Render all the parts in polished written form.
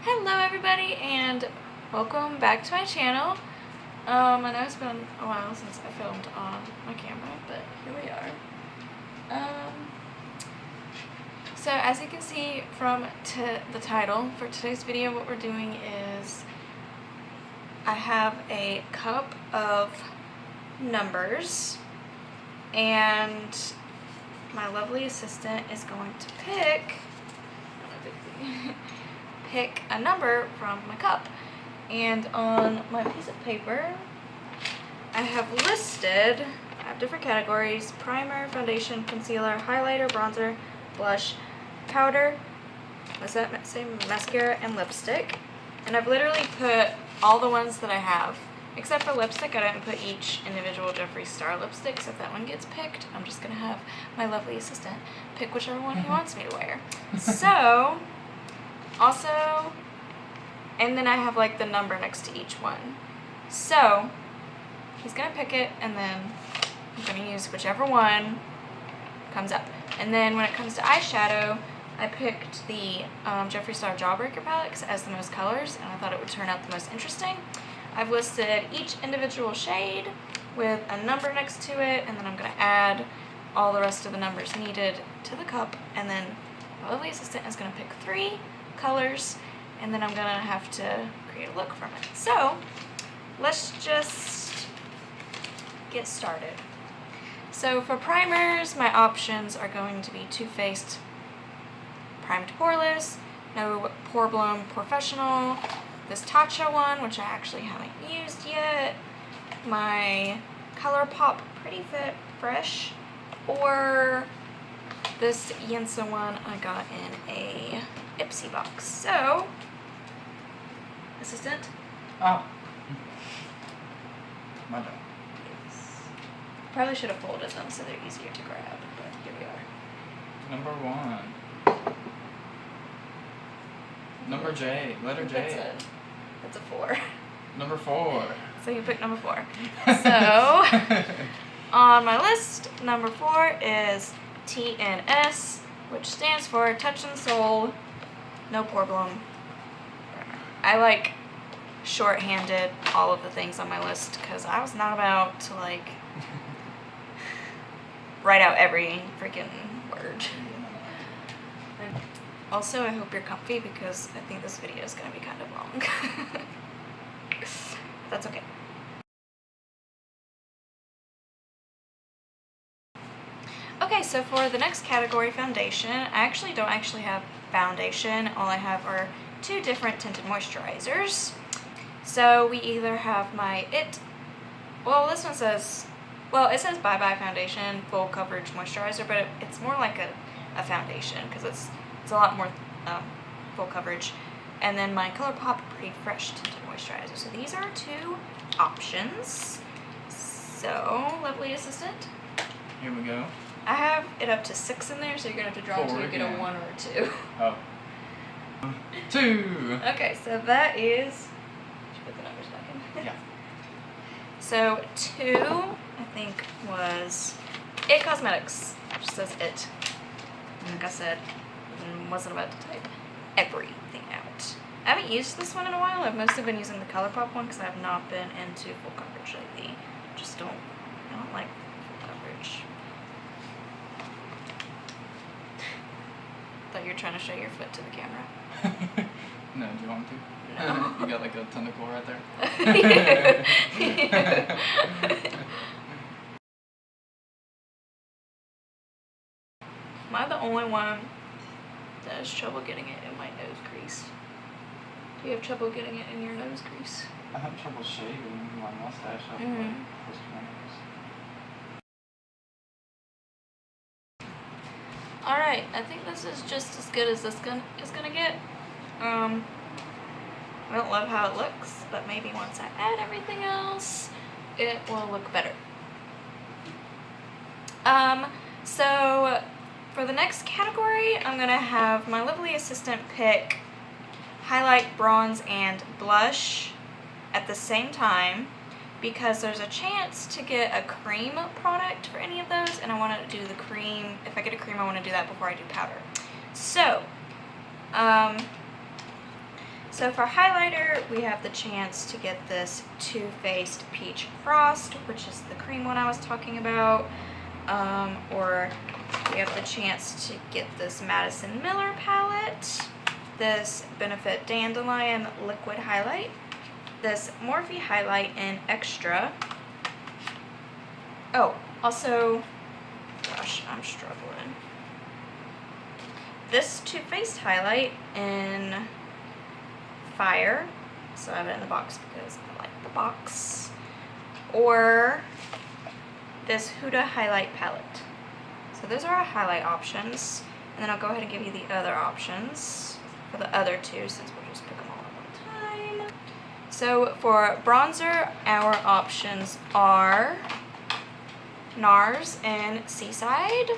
Hello everybody and welcome back to my channel. I know it's been a while since I filmed on my camera, but here we are. So as you can see from the title for today's video, what we're doing is I have a cup of numbers and my lovely assistant is going to pick a number from my cup, and on my piece of paper I have listed, I have different categories: primer, foundation, concealer, highlighter, bronzer, blush, powder, what's that say, mascara, and lipstick. And I've literally put all the ones that I have, except for lipstick. I didn't put each individual Jeffree Star lipstick, so if that one gets picked, I'm just gonna have my lovely assistant pick whichever one he wants me to wear. So also, and then I have like the number next to each one. So he's gonna pick it, and then I'm gonna use whichever one comes up. And then when it comes to eyeshadow, I picked the Jeffree Star Jawbreaker palette because it has the most colors, and I thought it would turn out the most interesting. I've listed each individual shade with a number next to it, and then I'm gonna add all the rest of the numbers needed to the cup, and then my lovely assistant is gonna pick 3 colors, and then I'm gonna have to create a look from it. So let's just get started. So for primers, my options are going to be Too Faced Primed Poreless, No Pore Blown Professional, this Tatcha one, which I actually haven't used yet, my ColourPop Pretty Fit Fresh, or this Yensa one I got in a Ipsy box. So, assistant? Oh. My bad. Yes. Probably should have folded them so they're easier to grab, but here we are. Number 1. Number J. Letter J. That's a 4. Number 4. So you pick number 4. So, on my list, number 4 is TNS, which stands for Touch and Soul No Pore Blown. I like shorthanded all of the things on my list because I was not about to like write out every freaking word. Also, I hope you're comfy because I think this video is going to be kind of long. That's okay. Okay, so for the next category, foundation, I actually don't have foundation. All I have are 2 different tinted moisturizers. So we either have my well, this one says, well, it says Bye Bye Foundation Full Coverage Moisturizer, but it's more like a foundation because it's a lot more full coverage. And then my ColourPop Pretty Fresh Tinted Moisturizer. So these are 2 options. So, lovely assistant. Here we go. I have it up to 6 in there, so you're going to have to draw 4 until you get a 1 or a 2. Oh. 2. Okay, so that is... Should put the numbers back in. Yeah. So 2, I think, was IT Cosmetics. It just says IT. And like I said, wasn't about to type everything out. I haven't used this one in a while. I've mostly been using the ColourPop one because I have not been into full coverage lately. I don't like full coverage. Thought you were trying to show your foot to the camera. No, do you want to? No. You got like a tentacle right there? Yeah. Am I the only one that has trouble getting it in my nose crease? Do you have trouble getting it in your nose crease? I have trouble shaving my mustache up Mhm. close to my nose. Alright, I think this is just as good as this is gonna get. I don't love how it looks, but maybe once I add everything else, it will look better. So for the next category, I'm gonna have my lovely assistant pick highlight, bronze, and blush at the same time because there's a chance to get a cream product for any of those, and I want to do the cream. If I get a cream, I want to do that before I do powder. So So for highlighter, we have the chance to get this Too Faced Peach Frost, which is the cream one I was talking about. Or we have the chance to get this Madison Miller palette, this Benefit Dandelion Liquid Highlight, this Morphe Highlight in Extra. Oh, also, gosh, I'm struggling. This Too Faced highlight in Fire, so I have it in the box because I like the box. Or this Huda highlight palette. So those are our highlight options, and then I'll go ahead and give you the other options for the other two since we'll just pick them all at one time. So for bronzer, our options are NARS and Seaside.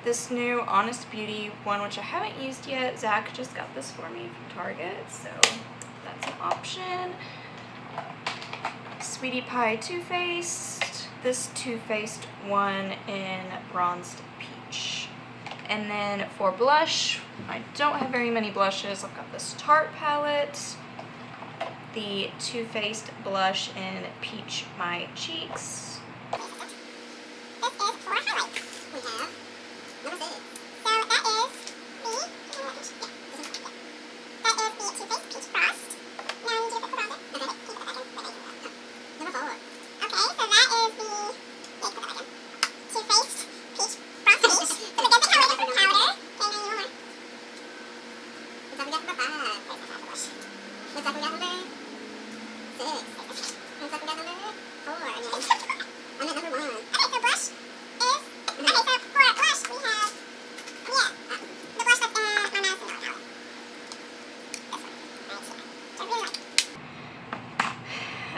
This new Honest Beauty one, which I haven't used yet. Zach just got this for me from Target, so that's an option. Sweetie Pie Too Faced. This Too Faced one in Bronzed Peach. And then for blush, I don't have very many blushes. I've got this Tarte palette. The Too Faced blush in Peach My Cheeks.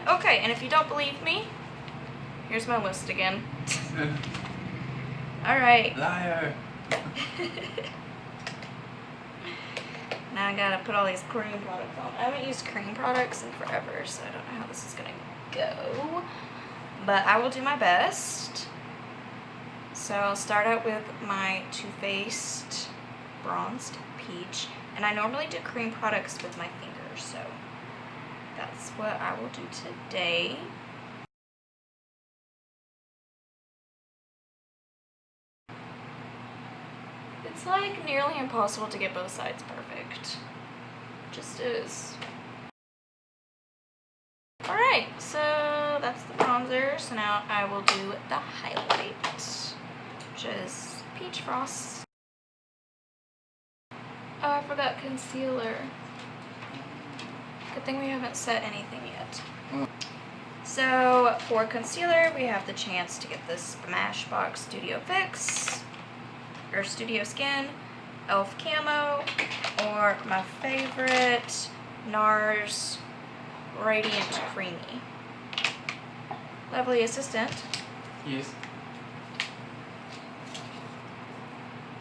Okay, and if you don't believe me, here's my list again. Alright. Liar. Now I gotta put all these cream products on. I haven't used cream products in forever, so I don't know how this is gonna go. But I will do my best. So I'll start out with my Too Faced Bronzed Peach. And I normally do cream products with my fingers, so that's what I will do today. It's like nearly impossible to get both sides perfect. Just is. Alright, so that's the bronzer. So now I will do the highlight, which is Peach Frost. Oh, I forgot concealer. Good thing we haven't set anything yet. So for concealer, we have the chance to get this Smashbox Studio Fix, or Studio Skin, e.l.f. Camo, or my favorite, NARS Radiant Creamy. Lovely assistant. Yes.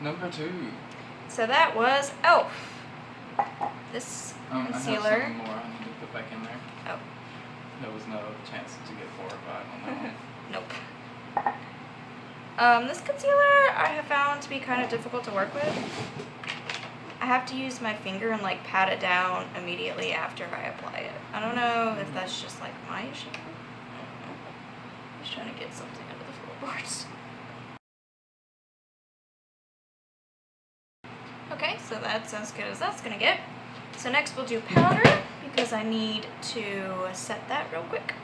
Number 2. So that was e.l.f. This I have concealer. something more I need to put back in there. Oh. There was no chance to get 4 or 5 on that one. Nope. This concealer I have found to be kind of difficult to work with. I have to use my finger and like pat it down immediately after I apply it. I don't know if that's just like my issue. I don't know. I'm just trying to get something under the floorboards. Okay, so that's as good as that's gonna get. So next we'll do powder because I need to set that real quick.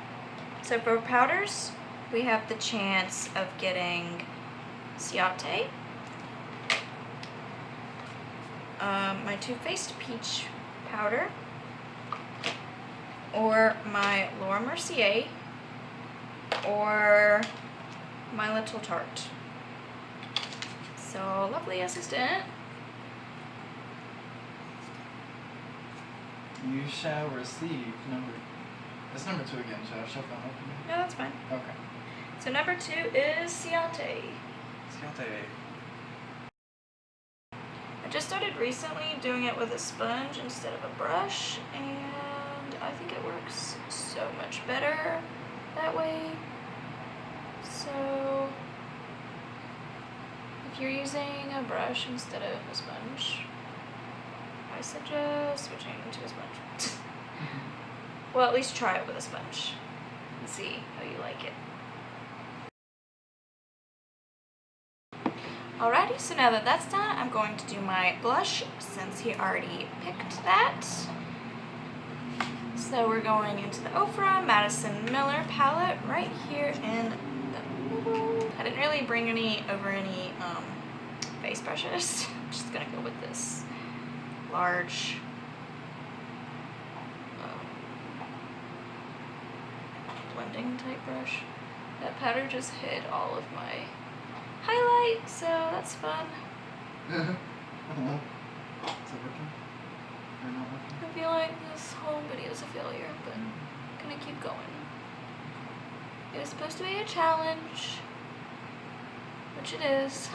So for powders, we have the chance of getting Ciate, my Too Faced Peach powder, or my Laura Mercier, or my Little Tarte. So lovely assistant. You shall receive number. That's number 2 again. Shall I shuffle and open it? No, that's fine. Okay. So number 2 is Ciate. Ciate. I just started recently doing it with a sponge instead of a brush, and I think it works so much better that way. So if you're using a brush instead of a sponge, I suggest switching to a sponge. Well, at least try it with a sponge and see how you like it. Alrighty, so now that that's done, I'm going to do my blush since he already picked that. So we're going into the Ofra Madison Miller palette right here in the middle. I didn't really bring any face brushes. I'm just gonna go with this large blending type brush. That powder just hid all of my highlight, so that's fun. Is it working? Or not working? I feel like this whole video is a failure, but I'm gonna keep going. It was supposed to be a challenge, which it is,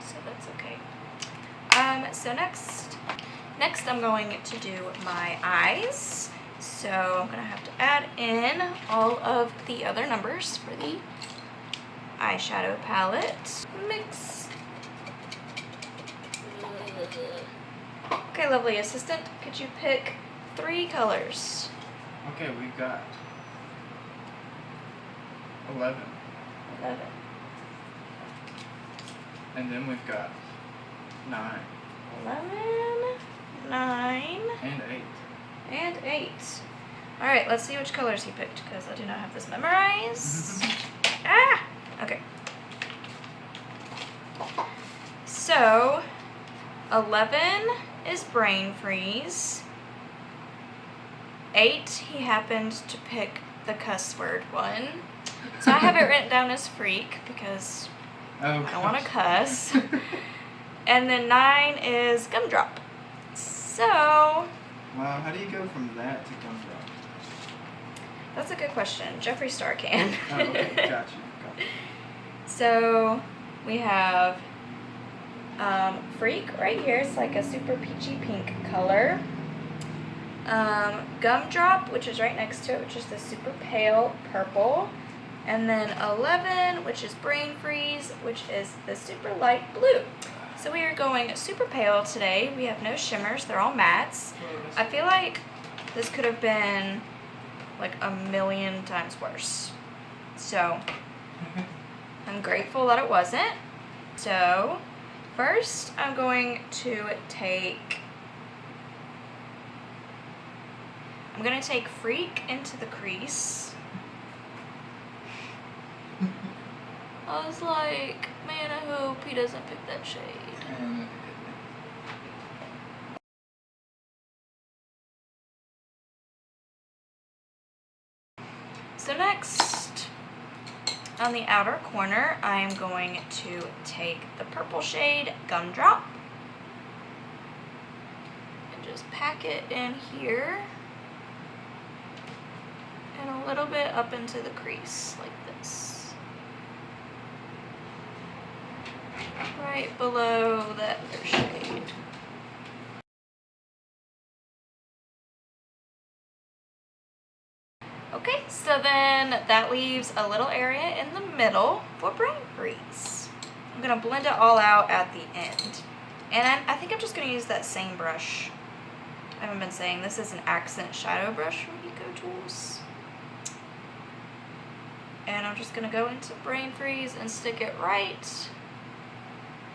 so that's okay. So next I'm going to do my eyes. So I'm gonna have to add in all of the other numbers for the eyeshadow palette. Mix. Okay, lovely assistant, could you pick 3 colors? Okay, we've got 11. 11. And then we've got 9. 11, 9, and 8. and 8. Alright, let's see which colors he picked, because I do not have this memorized. Ah! Okay. So, 11 is brain freeze. 8, he happened to pick the cuss word one. So I have it written down as freak, because I don't want to cuss. And then 9 is gumdrop. So, wow, how do you go from that to gumdrop? that's a good question. Jeffree Star can. Oh, okay, got you. So we have Freak right here. It's like a super peachy pink color. Gumdrop, which is right next to it, which is the super pale purple. And then 11, which is Brain Freeze, which is the super light blue. So we are going super pale today. We have no shimmers. They're all mattes. I feel like this could have been like a million times worse. So I'm grateful that it wasn't. So first I'm going to take Freak into the crease. I was like, man, I hope he doesn't pick that shade. So next, on the outer corner, I am going to take the purple shade Gumdrop and just pack it in here and a little bit up into the crease like this. Right below that other shade. Okay, so then that leaves a little area in the middle for Brain Freeze. I'm gonna blend it all out at the end. And I think I'm just gonna use that same brush. I haven't been saying this is an accent shadow brush from Eco Tools. And I'm just gonna go into Brain Freeze and stick it right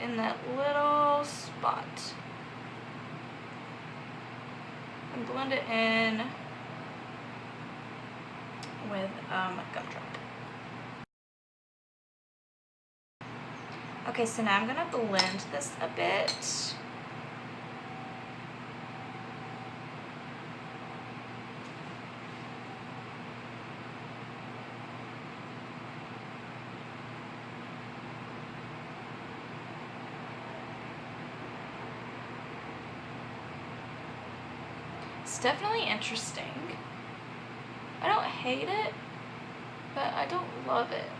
in that little spot. And blend it in with Gumdrop. Okay, so now I'm gonna blend this a bit. It's definitely interesting. I don't hate it, but I don't love it.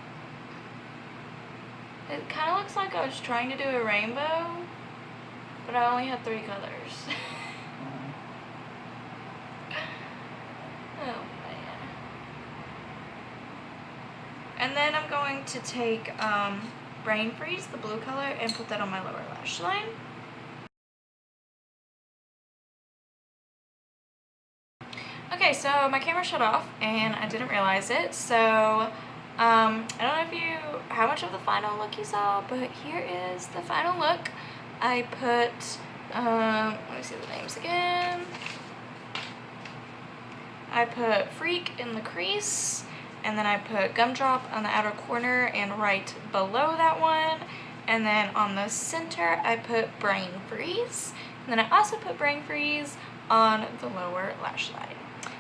It kind of looks like I was trying to do a rainbow, but I only had 3 colors. Oh man. And then I'm going to take Brain Freeze, the blue color, and put that on my lower lash line. Okay, so my camera shut off and I didn't realize it. So I don't know how much of the final look you saw, but here is the final look. I put, let me see the names again. I put Freak in the crease, and then I put Gumdrop on the outer corner and right below that one. And then on the center, I put Brain Freeze. And then I also put Brain Freeze on the lower lash line.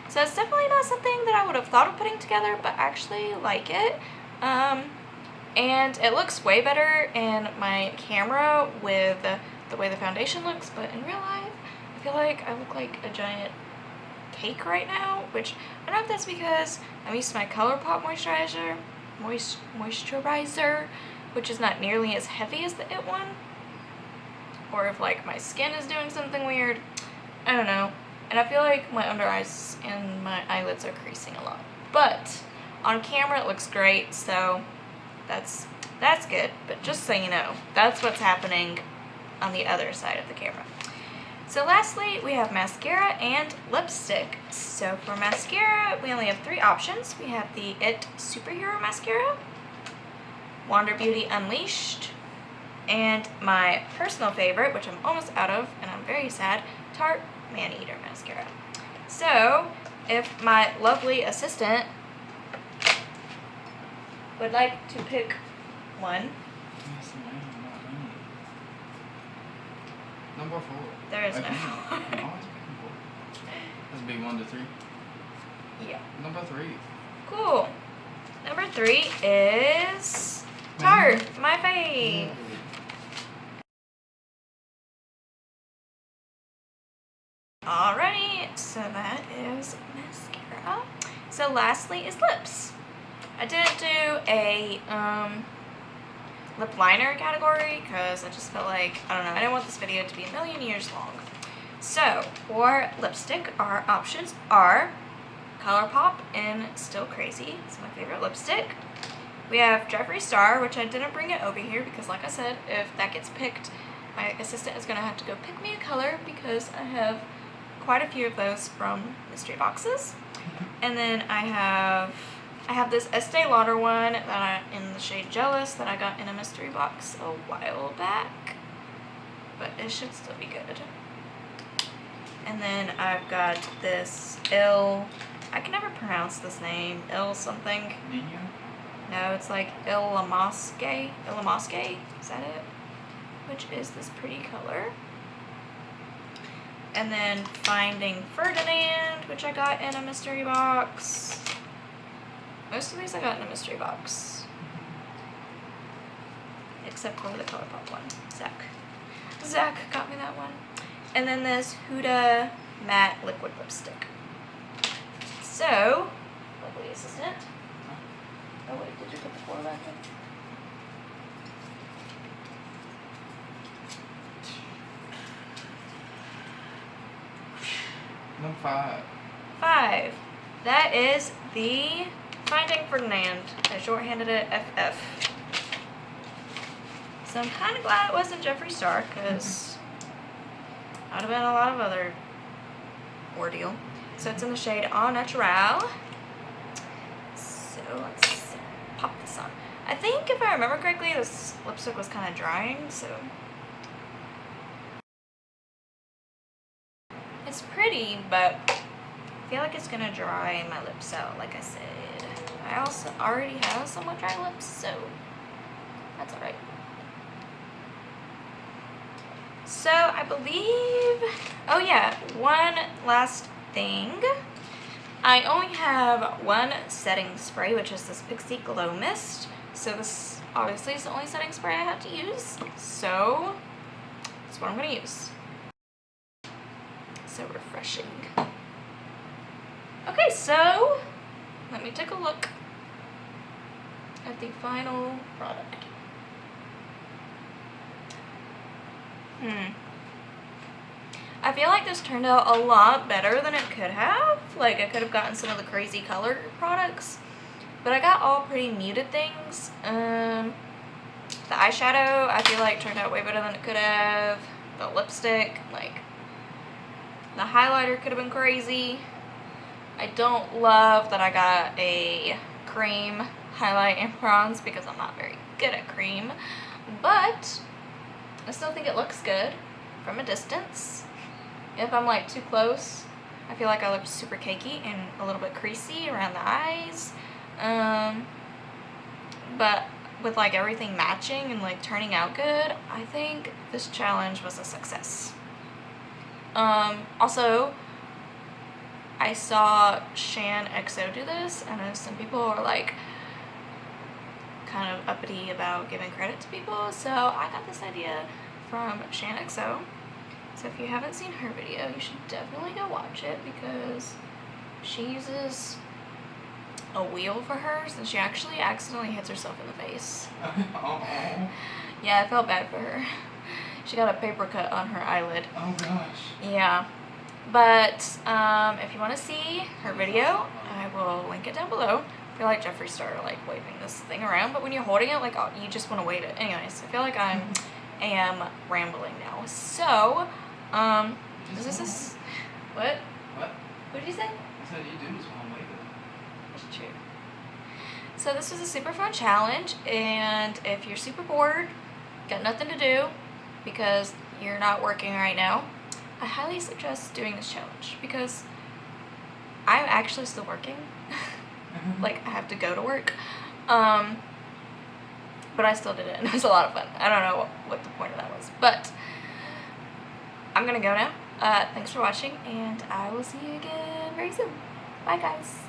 So it's definitely not something that I would have thought of putting together, but I actually like it. And it looks way better in my camera with the way the foundation looks, but in real life, I feel like I look like a giant cake right now, which I don't know if that's because I'm used to my ColourPop moisturizer, which is not nearly as heavy as the IT one, or if like my skin is doing something weird. I don't know. And I feel like my under eyes and my eyelids are creasing a lot. But on camera it looks great, so that's good. But just so you know, that's what's happening on the other side of the camera. So lastly, we have mascara and lipstick. So for mascara, we only have 3 options. We have the IT Superhero Mascara, Wander Beauty Unleashed, and my personal favorite, which I'm almost out of, and I'm very sad, Tarte Maneater Mascara. So, if my lovely assistant would like to pick one. Yes, ma'am, not me. Number 4. There is no Again, 4. I'm always picking 4. That's big 1 to 3. Yeah. Number 3. Cool. Number 3 is Tarte, my fave. Alrighty, so that is mascara. So lastly is lips. I didn't do a lip liner category because I just felt like, I don't know, I didn't want this video to be a million years long. So for lipstick, our options are ColourPop in Still Crazy. It's my favorite lipstick. We have Jeffree Star, which I didn't bring it over here because, like I said, if that gets picked, my assistant is going to have to go pick me a color because I have quite a few of those from mystery boxes. And then I have this Estee Lauder one that in the shade Jealous that I got in a mystery box a while back, but it should still be good. And then I've got this I can never pronounce this name, something. Nino? No, it's like Ilamasque, is that it? Which is this pretty color. And then Finding Ferdinand, which I got in a mystery box. Most of these I got in a mystery box. Except for the ColourPop one. Zach got me that one. And then this Huda Matte Liquid Lipstick. So, lovely assistant. Oh wait, did you put the 4 back in? Number 5. 5. That is the Finding Ferdinand. I shorthanded it FF. So I'm kind of glad it wasn't Jeffree Star because that would have been a lot of other ordeal. So it's in the shade Au Naturel. So let's pop this on. I think if I remember correctly, this lipstick was kind of drying, so it's pretty, but I feel like it's gonna dry my lips out, like I said. I also already have somewhat dry lips, so that's alright. So I believe, oh yeah, one last thing. I only have one setting spray, which is this Pixie Glow Mist. So this obviously is the only setting spray I have to use. So that's what I'm gonna use. So refreshing. Okay, so let me take a look at the final product. I feel like this turned out a lot better than it could have. Like, I could have gotten some of the crazy color products, but I got all pretty muted things. The eyeshadow, I feel like turned out way better than it could have. The lipstick, like, the highlighter could have been crazy. I don't love that I got a cream highlight in bronze because I'm not very good at cream, but I still think it looks good from a distance. If I'm like too close, I feel like I look super cakey and a little bit creasy around the eyes. But with like everything matching and like turning out good, I think this challenge was a success. Also, I saw Shan XO do this. I know some people are like kind of uppity about giving credit to people, so I got this idea from Shan XO. So if you haven't seen her video, you should definitely go watch it because she uses a wheel for hers and she actually accidentally hits herself in the face. Oh. Yeah, I felt bad for her. She got a paper cut on her eyelid. Oh gosh. Yeah. But if you want to see her video, I will link it down below. I feel like Jeffree started like waving this thing around, but when you're holding it, like you just want to wave it. Anyways, I feel like I am rambling now. So, this is what? What? What did you say? I said you do just want to wave it. That's true. So this was a super fun challenge, and if you're super bored, got nothing to do because you're not working right now, I highly suggest doing this challenge because I'm actually still working. Like I have to go to work. But I still did it and it was a lot of fun. I don't know what the point of that was, but I'm gonna go now. Thanks for watching and I will see you again very soon. Bye guys.